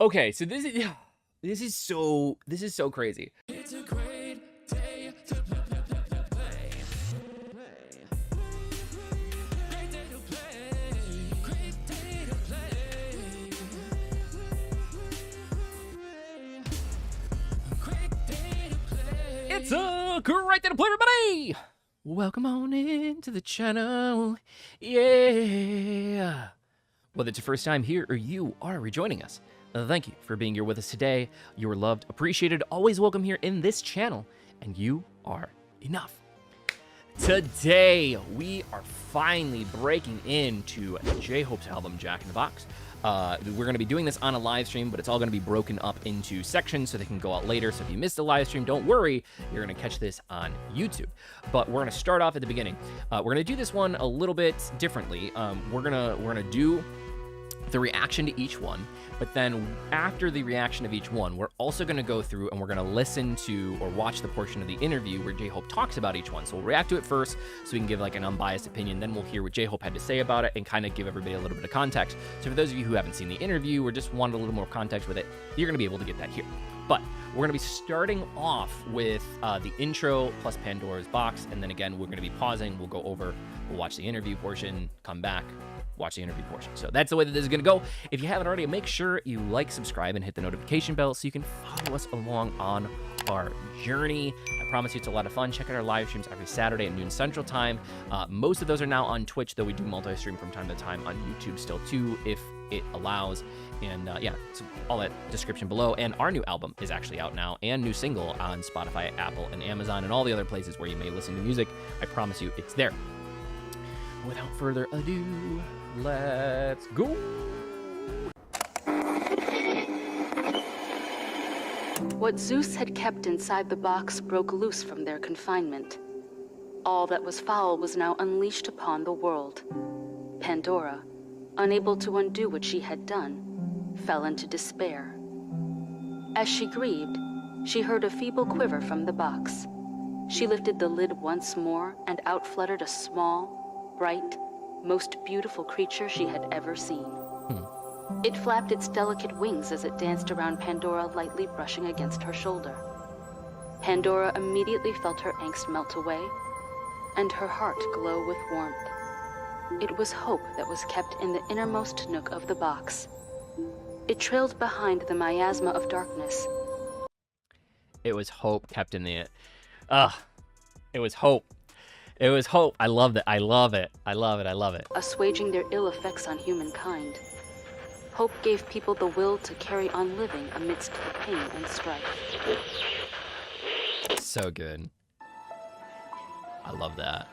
Okay, so this is so crazy. It's a great day to play. Great day to play. Great day to play. Great day to play. It's a great day to play, everybody! Welcome on into the channel. Yeah. Whether it's your first time here or you are rejoining us, thank you for being here with us today. You are loved, appreciated, always welcome here in this channel, and you are enough. Today, we are finally breaking into J-Hope's album, Jack in the Box. We're going to be doing this on a live stream, but it's all going to be broken up into sections so they can go out later. So if you missed the live stream, don't worry. You're going to catch this on YouTube. But we're going to start off at the beginning. We're going to do this one a little bit differently. We're gonna do the reaction to each one, but then after the reaction of each one, we're also going to go through and we're going to listen to or watch the portion of the interview where J-Hope talks about each one. So we'll react to it first so we can give like an unbiased opinion, then we'll hear what J-Hope had to say about it and kind of give everybody a little bit of context. So for those of you who haven't seen the interview or just wanted a little more context with it, you're going to be able to get that here. But we're going to be starting off with the intro plus Pandora's box, and then again, we're going to be pausing, we'll go over, we'll watch the interview portion, come back, watch the interview portion. So that's the way that this is going to go. If you haven't already, make sure you like, subscribe, and hit the notification bell so you can follow us along on our journey. I promise you it's a lot of fun. Check out our live streams every Saturday at noon Central Time. Most of those are now on Twitch, though we do multi-stream from time to time on YouTube still too, if it allows. And yeah, so all that description below. And our new album is actually out now, and new single on Spotify, Apple, and Amazon, and all the other places where you may listen to music. I promise you it's there. Without further ado, let's go. What Zeus had kept inside the box broke loose from their confinement. All that was foul was now unleashed upon the world. Pandora, unable to undo what she had done, fell into despair. As she grieved, she heard a feeble quiver from the box. She lifted the lid once more, and out fluttered a small, bright, most beautiful creature she had ever seen. It flapped its delicate wings as it danced around Pandora, lightly brushing against her shoulder. Pandora immediately felt her angst melt away, and her heart glow with warmth. It was hope that was kept in the innermost nook of the box. It trailed behind the miasma of darkness. It was hope kept in the... it was hope. It was hope. I love it. I love it. I love it. I love it. Assuaging their ill effects on humankind. Hope gave people the will to carry on living amidst the pain and strife. So good. I love that.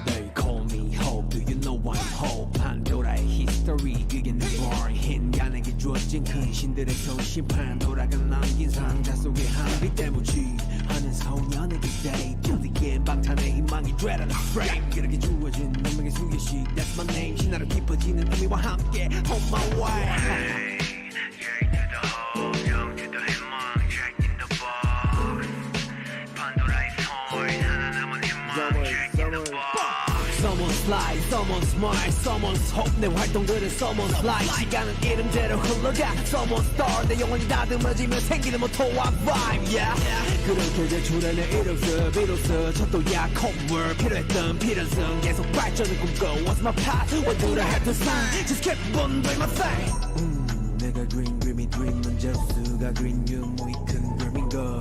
They call me Hope, do you know I'm Hope? 판도라의 history, 그게 내 born 인간에게 주어진 큰 신들의 손심. 판도라가 남긴 상자 속에 한빛 때묻지 하는 소년에게 day 결리엔 방탄의 희망이 dread on a frame. 그렇게 주어진 운명의 수요식, that's my name. 신화로 깊어지는 의미와 함께 on my way. Someone's life, someone's mind, someone's hope. 내 활동들은 someone's life. 시간은 이름대로 흘러가. Someone's star, 내 영혼이 다듬어지면 생기는 모토와 vibe. Yeah. 그렇게 제출해내 이력서, 비로소 첫도야 콧물 필요했던 필연성. 계속 발전을 꿈꿔. What's my path? What do I have to sign? Just keep on doing my thing. 내가 green dreamy dream 문제수가 green 유무이 큰 dream인 거.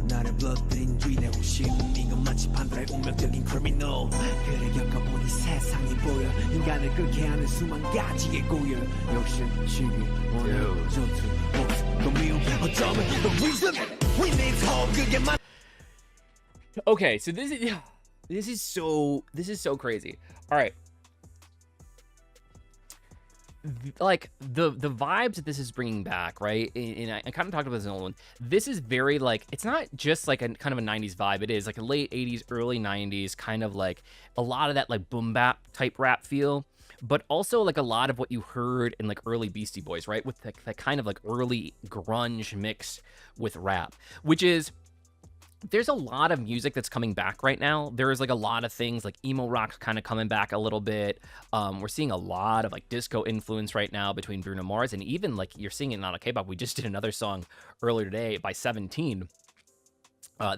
나를 불러들인 주인의 호심. 이건 마치 판도라의 운명적인 criminal. 그래 겪어보니 세상이 보여. 인간을 끓게 하는 수만 가지의 고열. 욕심, 시기, 원한, 전투, 목숨, 또 미움. 어쩌면 the reason we need hope. 그게 만. Okay, so this is so crazy. All right. Like the vibes that this is bringing back, right? And I kind of talked about this in the old one. This is very like, it's not just like a kind of a 90s vibe. It is like a late 80s, early 90s, kind of like a lot of that like boom bap type rap feel, but also like a lot of what you heard in like early Beastie Boys, right? With that kind of like early grunge mix with rap, which is there's a lot of music that's coming back right now. There's like a lot of things like emo rock kind of coming back a little bit. We're seeing a lot of like disco influence right now between Bruno Mars, and even like you're seeing it on K-pop. We just did another song earlier today by 17.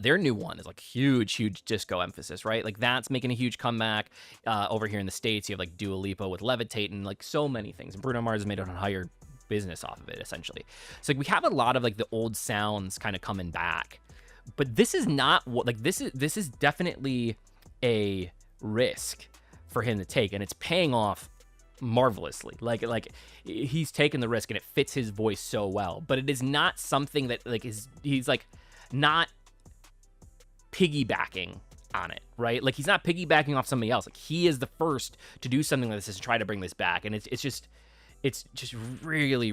Their new one is like huge disco emphasis, right? Like that's making a huge comeback. Over here in the States, you have like Dua Lipa with Levitate and like so many things. And Bruno Mars has made an entire business off of it, essentially. So like, we have a lot of like the old sounds kind of coming back. But this is not what, like, this is definitely a risk for him to take, and it's paying off marvelously. Like he's taken the risk and it fits his voice so well, but it is not something that like he's like not piggybacking on it, right? Like he's not piggybacking off somebody else. Like he is the first to do something like this, to try to bring this back, and it's just really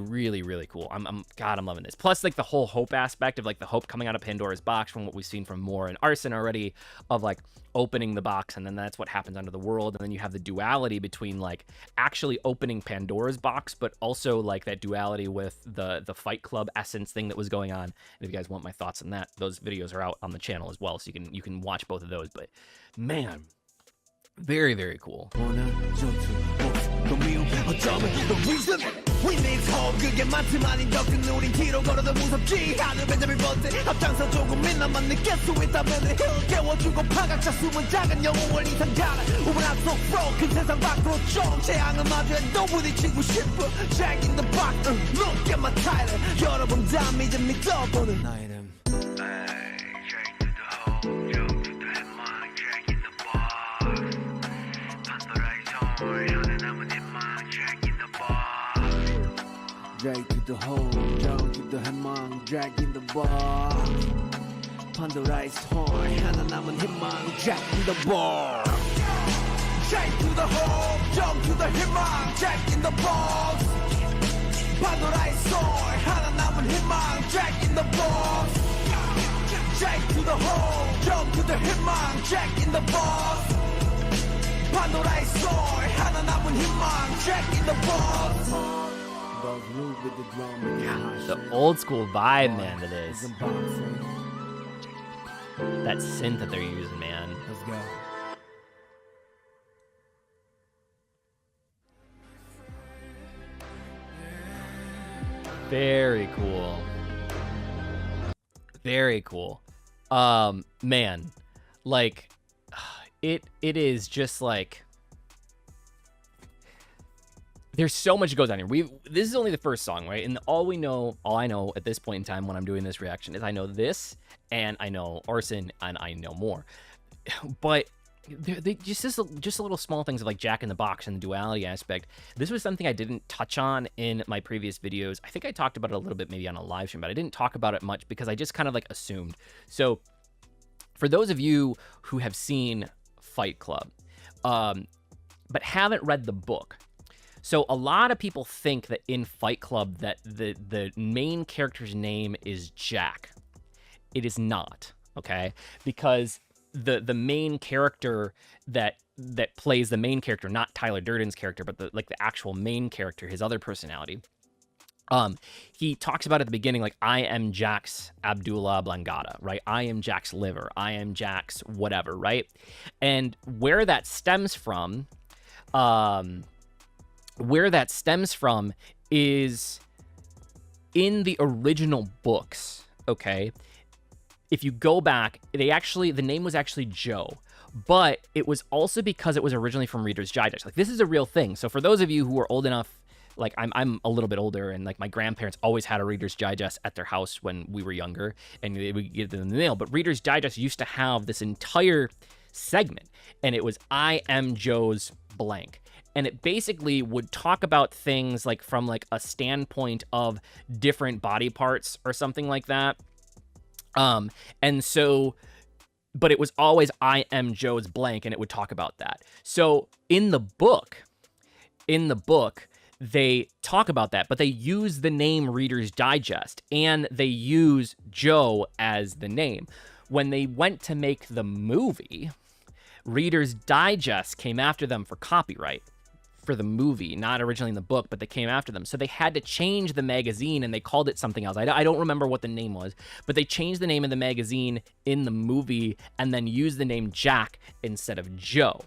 cool. I'm loving this. Plus like the whole hope aspect of like the hope coming out of Pandora's box, from what we've seen from Moore and Arson already, of like opening the box and then that's what happens under the world, and then you have the duality between like actually opening Pandora's box, but also like that duality with the Fight Club essence thing that was going on. And if you guys want my thoughts on that, those videos are out on the channel as well, so you can watch both of those. But man, very cool. 어쩌면 the reason we need hope 그게 많지만 인격은 우린 뒤로 걸어도 무섭지 않은 벤자민 번째 앞장서 조금이나마 느낄 수 있다면 힘을 깨워주고 파각자 숨은 작은 영웅을 이상가라 우물한 속으로 큰 세상 밖으로 좀 재앙을 마주해도 부딪히고 싶어 Jack in the box look at my title 여러분 다 믿어 믿어보는 나 이름 Jack to the hole, down to the headman, Jack in the box. Pandora's horn, 하나 남은 희망, Jack in the box. Jack to the hole, down to the headman, Jack in the box. Pandora's horn, 하나 남은 희망, Jack in the box. Jack to the hole, down to the headman, Jack in the box. Pandora's horn, 하나 남은 희망, Jack in the box. The old school vibe, man, to this. That synth that they're using, man. Let's go. Very cool. Very cool. Man, like it is just like there's so much that goes on here. This is only the first song, right? And all I know at this point in time when I'm doing this reaction is I know this, and I know Arson, and I know more. But they just a little small things of like Jack in the Box and the duality aspect. This was something I didn't touch on in my previous videos. I think I talked about it a little bit maybe on a live stream, but I didn't talk about it much because I just kind of like assumed. So for those of you who have seen Fight Club, but haven't read the book, so a lot of people think that in Fight Club that the main character's name is Jack. It is not, okay? Because the main character that plays the main character, not Tyler Durden's character, but the actual main character, his other personality, he talks about at the beginning, like, I am Jack's Abdullah Blangata, right? I am Jack's liver. I am Jack's whatever, right? And where that stems from is in the original books, okay? If you go back, the name was actually Joe, but it was also because it was originally from Reader's Digest. Like, this is a real thing. So for those of you who are old enough, like I'm a little bit older, and like my grandparents always had a Reader's Digest at their house when we were younger, and they would get them in the mail. But Reader's Digest used to have this entire segment, and it was I am Joe's blank. And it basically would talk about things like from like a standpoint of different body parts or something like that. And so, but it was always I am Joe's blank, and it would talk about that. So in the book, they talk about that, but they use the name Reader's Digest, and they use Joe as the name. When they went to make the movie, Reader's Digest came after them for copyright. for the movie, not originally in the book, but they came after them. So they had to change the magazine and they called it something else. I don't remember what the name was, but they changed the name of the magazine in the movie and then used the name Jack instead of Joe.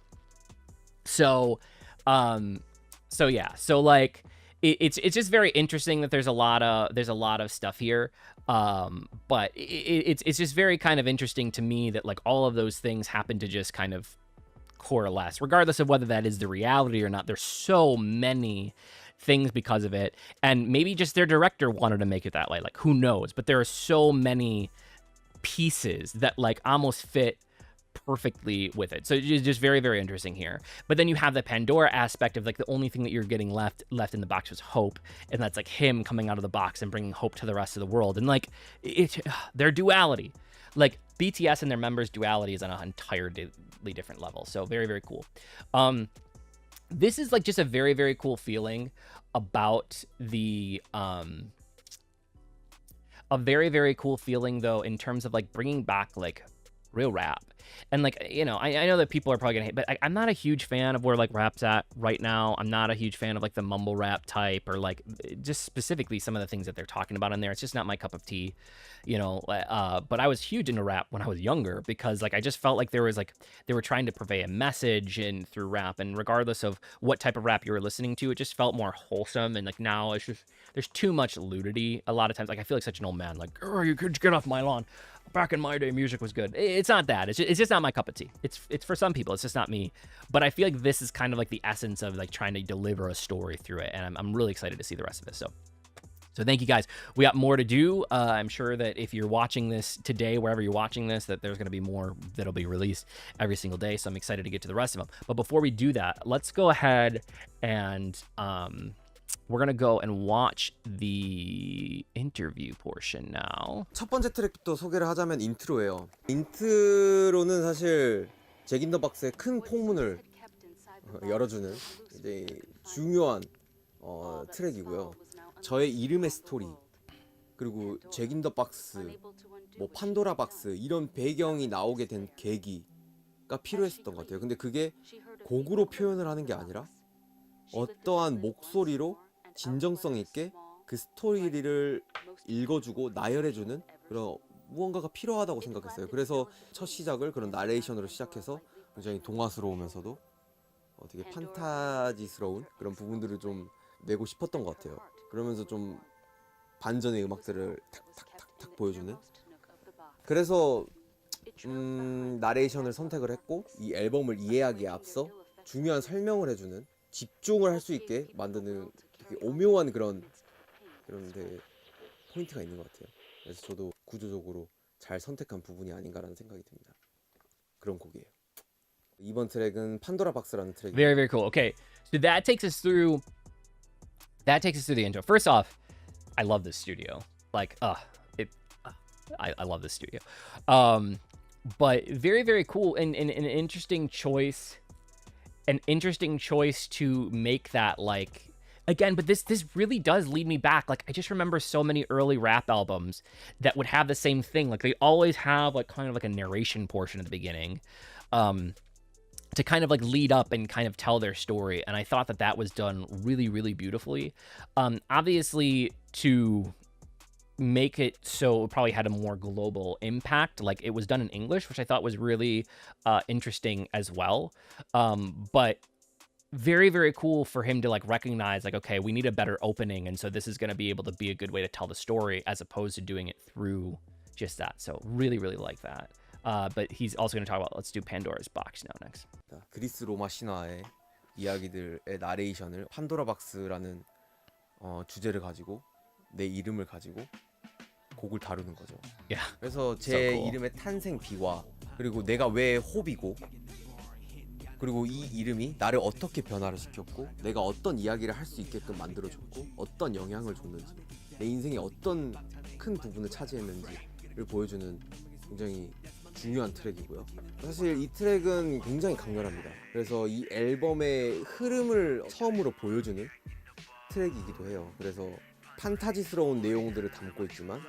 So, so like it's just very interesting that there's a lot of stuff here. But it's just very kind of interesting to me that like all of those things happen to just kind of coalesce, regardless of whether that is the reality or not. There's so many things because of it, and maybe just their director wanted to make it that way, like who knows, but there are so many pieces that like almost fit perfectly with it. So it's just very, very interesting here. But then you have the Pandora aspect of like the only thing that you're getting left in the box was hope, and that's like him coming out of the box and bringing hope to the rest of the world. And like their duality, like BTS and their members' duality is on an entirely different level. So very, very cool. This is like just a very, very cool feeling about the a very, very cool feeling though in terms of like bringing back like real rap. And like, you know, I know that people are probably gonna hate, but I'm not a huge fan of where like rap's at right now. I'm not a huge fan of like the mumble rap type, or like just specifically some of the things that they're talking about in there. It's just not my cup of tea, you know. But I was huge into rap when I was younger because like I just felt like there was like they were trying to convey a message and through rap, and regardless of what type of rap you were listening to, it just felt more wholesome. And like now it's just there's too much nudity a lot of times. Like I feel like such an old man, like, oh, you could get off my lawn. Back in my day, music was good. It's not that. It's just not my cup of tea. It's for some people. It's just not me. But I feel like this is kind of like the essence of like trying to deliver a story through it, and I'm really excited to see the rest of this. So thank you guys. We got more to do. I'm sure that if you're watching this today, wherever you're watching this, that there's going to be more that'll be released every single day. So I'm excited to get to the rest of them. But before we do that, let's go ahead and we're gonna go and watch the interview portion now. 첫 번째 트랙부터 소개를 하자면 인트로예요. 인트로는 사실 잭 인 더 박스의 큰 폭문을 열어주는 이제 중요한 트랙이고요. 저의 이름의 스토리, 그리고 잭 인 더 박스, 뭐 판도라 박스 이런 배경이 나오게 된 계기가 필요했었던 것 같아요. 근데 그게 곡으로 표현을 하는 게 아니라 어떠한 목소리로 진정성 있게 그 스토리를 읽어주고 나열해주는 그런 무언가가 필요하다고 생각했어요. 그래서 첫 시작을 그런 나레이션으로 시작해서 굉장히 동화스러우면서도 되게 판타지스러운 그런 부분들을 좀 내고 싶었던 것 같아요. 그러면서 좀 반전의 음악들을 탁탁탁탁 보여주는. 그래서 나레이션을 선택을 했고 이 앨범을 이해하기에 앞서 중요한 설명을 해주는, 집중을 할 수 있게 만드는 되게 오묘한 그런 데 포인트가 있는 것 같아요. 그래서 저도 구조적으로 잘 선택한 부분이 아닌가라는 생각이 듭니다. 그런 곡이에요. 이번 트랙은 판도라 박스라는 트랙이에요. Very, very cool. Okay, so that takes us through the intro. First off, I love this studio. Like, I love this studio. But very, very cool and an interesting choice. An interesting choice to make that, like, again, but this really does lead me back. Like, I just remember so many early rap albums that would have the same thing. Like, they always have like kind of like a narration portion at the beginning to kind of like lead up and kind of tell their story. And I thought that was done really, really beautifully. Obviously, to make it so it probably had a more global impact, like it was done in English, which I thought was really interesting as well. But very, very cool for him to like recognize like, okay, we need a better opening, and so this is going to be able to be a good way to tell the story as opposed to doing it through just that. So really, really like that. But he's also going to talk about, let's do Pandora's box now next. 그리스 로마 신화의 이야기들의 나레이션을 판도라 박스라는 주제를 가지고 내 이름을 가지고 곡을 다루는 거죠. Yeah. 그래서 제 So cool. 이름의 탄생 비화, 그리고 내가 왜 호비고, 그리고 이 이름이 나를 어떻게 변화를 시켰고, 내가 어떤 이야기를 할 수 있게끔 만들어줬고, 어떤 영향을 줬는지, 내 인생에 어떤 큰 부분을 차지했는지를 보여주는 굉장히 중요한 트랙이고요. 사실 이 트랙은 굉장히 강렬합니다. 그래서 이 앨범의 흐름을 처음으로 보여주는 트랙이기도 해요. 그래서 판타지스러운 내용들을 담고 있지만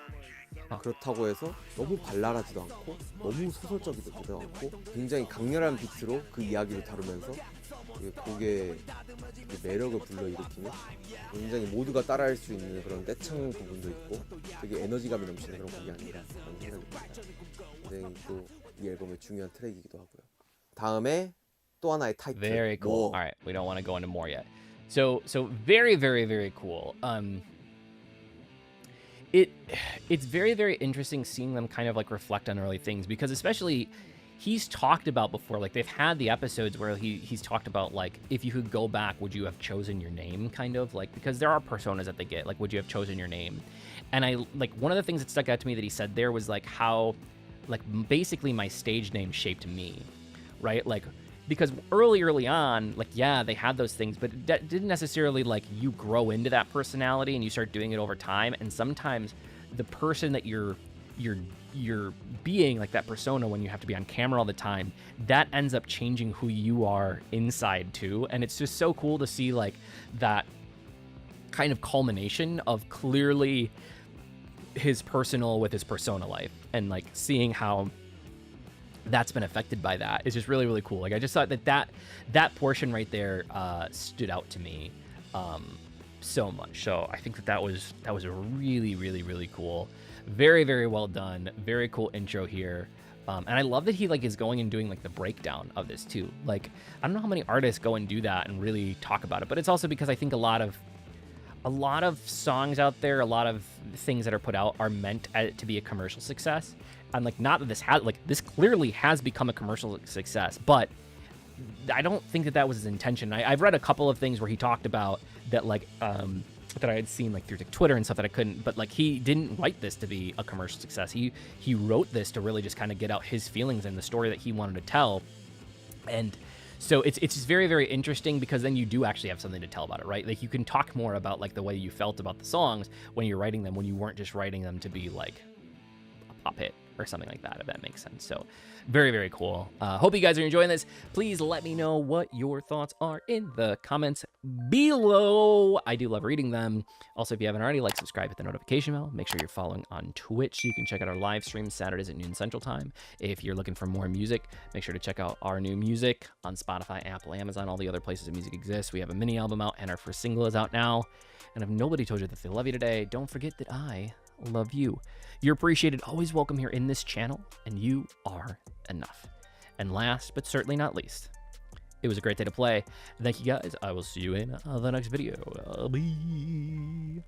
그렇다고 해서 너무 발랄하지도 않고 너무 소설적이지도 않고 굉장히 강렬한 비트로 그 이야기를 다루면서 되게 곡의 매력을 불러일으키는 굉장히 모두가 따라할 수 있는 그런 떼창 부분도 있고 되게 에너지감이 넘치는 그런 곡이 아닌가 그런 생각이 듭니다. 굉장히 또 이 앨범의 중요한 트랙이기도 하고요. 다음에 또 하나의 타이틀. Very cool. All right, we don't want to go into more yet. So very, very, very cool. It's very, very interesting seeing them kind of like reflect on early things, because especially he's talked about before, like they've had the episodes where he's talked about like, if you could go back, would you have chosen your name, kind of like, because there are personas that they get, like, would you have chosen your name? And I like, one of the things that stuck out to me that he said there was like how like basically my stage name shaped me, right? Like, because early on, like, yeah, they had those things, but that didn't necessarily like you grow into that personality and you start doing it over time. And sometimes the person that you're being, like that persona, when you have to be on camera all the time, that ends up changing who you are inside too. And it's just so cool to see like that kind of culmination of clearly his personal with his persona life, and like seeing how that's been affected by that is just really, really cool. Like I just thought that portion right there stood out to me so much. So I think that was a really, really, really cool. Very, very well done. Very cool intro here. And I love that he like is going and doing like the breakdown of this too. Like, I don't know how many artists go and do that and really talk about it, but it's also because I think a lot of songs out there, a lot of things that are put out are meant to be a commercial success. And like, not that this clearly has become a commercial success, but I don't think that was his intention. I've read a couple of things where he talked about that, like, that I had seen like through like Twitter and stuff that I couldn't, but like he didn't write this to be a commercial success. He wrote this to really just kind of get out his feelings and the story that he wanted to tell. And so it's just very, very interesting, because then you do actually have something to tell about it, right? Like you can talk more about like the way you felt about the songs when you're writing them, when you weren't just writing them to be like a pop hit or something like that, if that makes sense. So very, very cool. Hope you guys are enjoying this. Please let me know what your thoughts are in the comments below. I do love reading them. Also, if you haven't already, like, subscribe, hit the notification bell. Make sure you're following on Twitch so you can check out our live streams Saturdays at noon Central Time. If you're looking for more music, make sure to check out our new music on Spotify, Apple, Amazon, all the other places that music exists. We have a mini album out, and our first single is out now. And if nobody told you that they love you today, don't forget that I love you. You're appreciated, always welcome here in this channel, and you are enough. And last, but certainly not least, it was a great day to play. Thank you guys. I will see you in the next video. Bye.